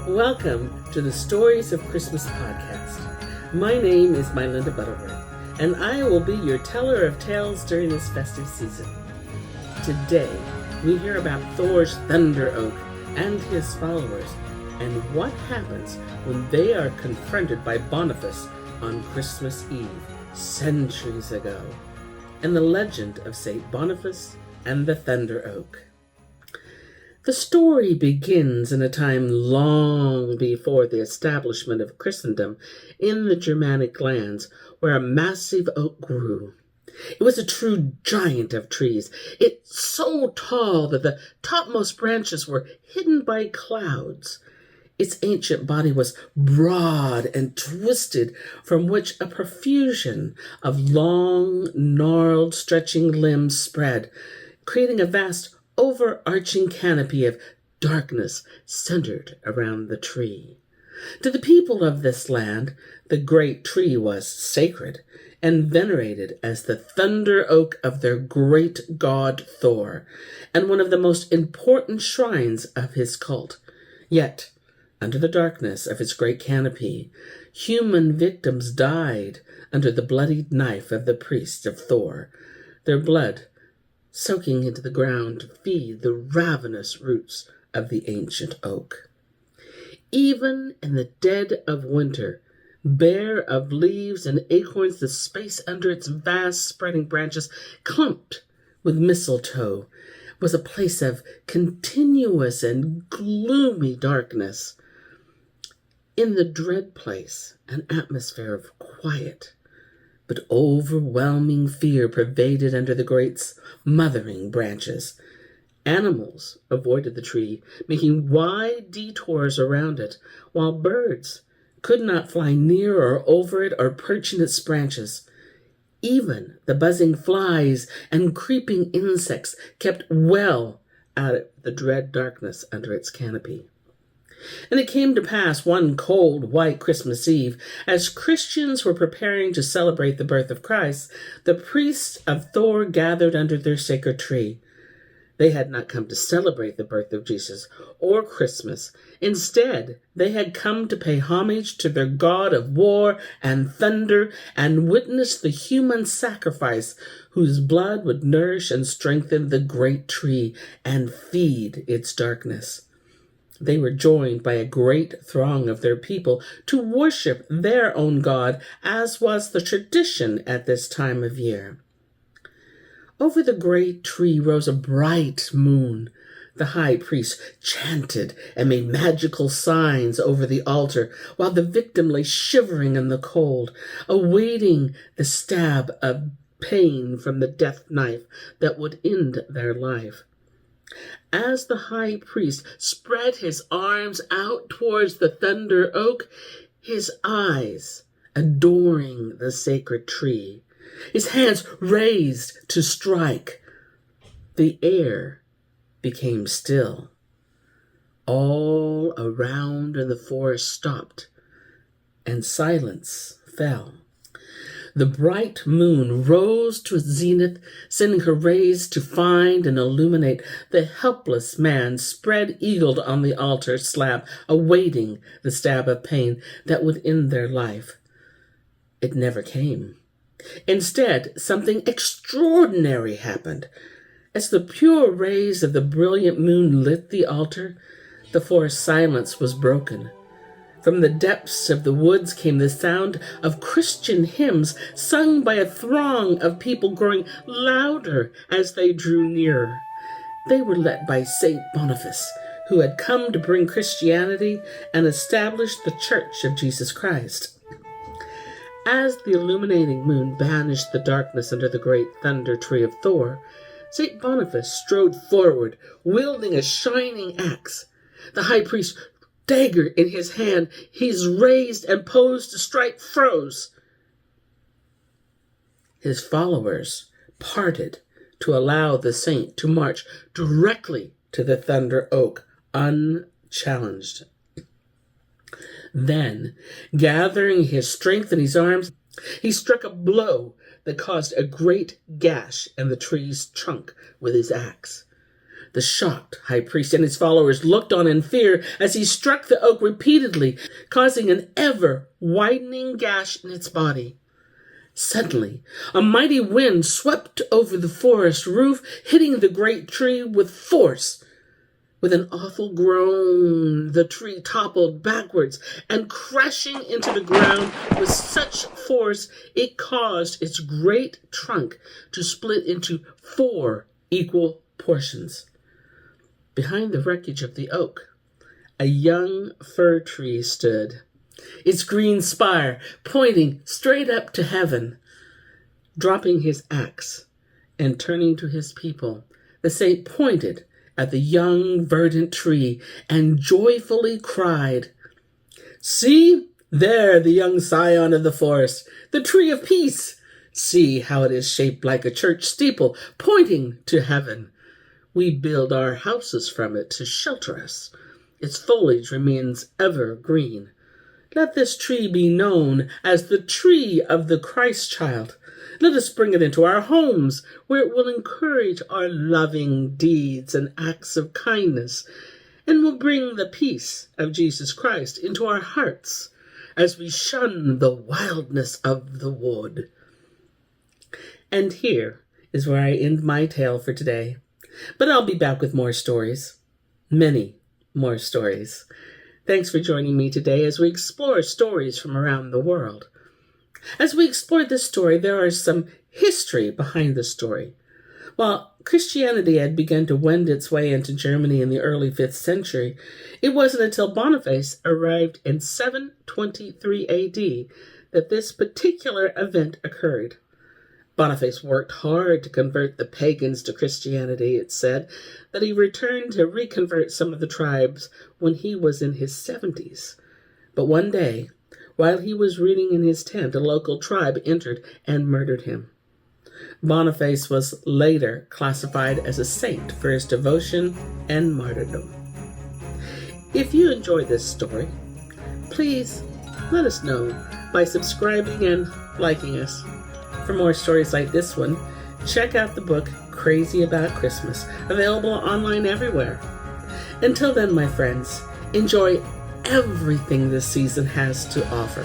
Welcome to the Stories of Christmas podcast. My name is MyLinda Butterworth, and I will be your teller of tales during this festive season. Today, we hear about Thor's Thunder Oak and his followers, and what happens when they are confronted by Boniface on Christmas Eve, centuries ago, and the legend of Saint Boniface and the Thunder Oak. The story begins in a time long before the establishment of Christendom in the Germanic lands, where a massive oak grew. It was a true giant of trees. It's so tall that the topmost branches were hidden by clouds. Its ancient body was broad and twisted, from which a profusion of long, gnarled, stretching limbs spread, creating a vast overarching canopy of darkness centered around the tree. To the people of this land, the great tree was sacred and venerated as the thunder oak of their great god Thor, and one of the most important shrines of his cult. Yet, under the darkness of its great canopy, human victims died under the bloodied knife of the priests of Thor, their blood soaking into the ground to feed the ravenous roots of the ancient oak. Even in the dead of winter, bare of leaves and acorns, the space under its vast spreading branches, clumped with mistletoe, was a place of continuous and gloomy darkness. In the dread place, an atmosphere of quiet but overwhelming fear pervaded under the great smothering branches. Animals avoided the tree, making wide detours around it, while birds could not fly near or over it or perch in its branches. Even the buzzing flies and creeping insects kept well out of the dread darkness under its canopy. And it came to pass one cold, white Christmas Eve, as Christians were preparing to celebrate the birth of Christ, the priests of Thor gathered under their sacred tree. They had not come to celebrate the birth of Jesus or Christmas. Instead, they had come to pay homage to their god of war and thunder and witness the human sacrifice whose blood would nourish and strengthen the great tree and feed its darkness. They were joined by a great throng of their people to worship their own God, as was the tradition at this time of year. Over the great tree rose a bright moon. The high priest chanted and made magical signs over the altar, while the victim lay shivering in the cold, awaiting the stab of pain from the death knife that would end their life. As the high priest spread his arms out towards the thunder oak, his eyes adoring the sacred tree, his hands raised to strike, the air became still. All around in the forest stopped, and silence fell. The bright moon rose to its zenith, sending her rays to find and illuminate the helpless man spread-eagled on the altar slab, awaiting the stab of pain that would end their life. It never came. Instead, something extraordinary happened. As the pure rays of the brilliant moon lit the altar, the forest silence was broken. From the depths of the woods came the sound of Christian hymns sung by a throng of people growing louder as they drew nearer. They were led by Saint Boniface, who had come to bring Christianity and establish the Church of Jesus Christ. As the illuminating moon banished the darkness under the great thunder tree of Thor, Saint Boniface strode forward, wielding a shining axe. The high priest, dagger in his hand, he's raised and posed to strike, froze. His followers parted to allow the saint to march directly to the thunder oak, unchallenged. Then, gathering his strength in his arms, he struck a blow that caused a great gash in the tree's trunk with his axe. The shocked high priest and his followers looked on in fear as he struck the oak repeatedly, causing an ever-widening gash in its body. Suddenly, a mighty wind swept over the forest roof, hitting the great tree with force. With an awful groan, the tree toppled backwards and crashing into the ground with such force it caused its great trunk to split into 4 equal portions. Behind the wreckage of the oak, a young fir tree stood, its green spire pointing straight up to heaven. Dropping his axe and turning to his people, the saint pointed at the young verdant tree and joyfully cried, "See there the young scion of the forest, the tree of peace. See how it is shaped like a church steeple, pointing to heaven. We build our houses from it to shelter us. Its foliage remains ever green. Let this tree be known as the tree of the Christ child. Let us bring it into our homes, where it will encourage our loving deeds and acts of kindness, and will bring the peace of Jesus Christ into our hearts as we shun the wildness of the wood." And here is where I end my tale for today. But I'll be back with more stories. Many more stories. Thanks for joining me today as we explore stories from around the world. As we explore this story, there is some history behind the story. While Christianity had begun to wend its way into Germany in the early 5th century, it wasn't until Boniface arrived in 723 AD that this particular event occurred. Boniface worked hard to convert the pagans to Christianity. It's said that he returned to reconvert some of the tribes when he was in his 70s. But one day, while he was reading in his tent, a local tribe entered and murdered him. Boniface was later classified as a saint for his devotion and martyrdom. If you enjoyed this story, please let us know by subscribing and liking us. For more stories like this one, check out the book Crazy About Christmas, available online everywhere. Until then, my friends, enjoy everything this season has to offer.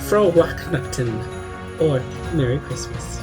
Frohe Weihnachten, or Merry Christmas.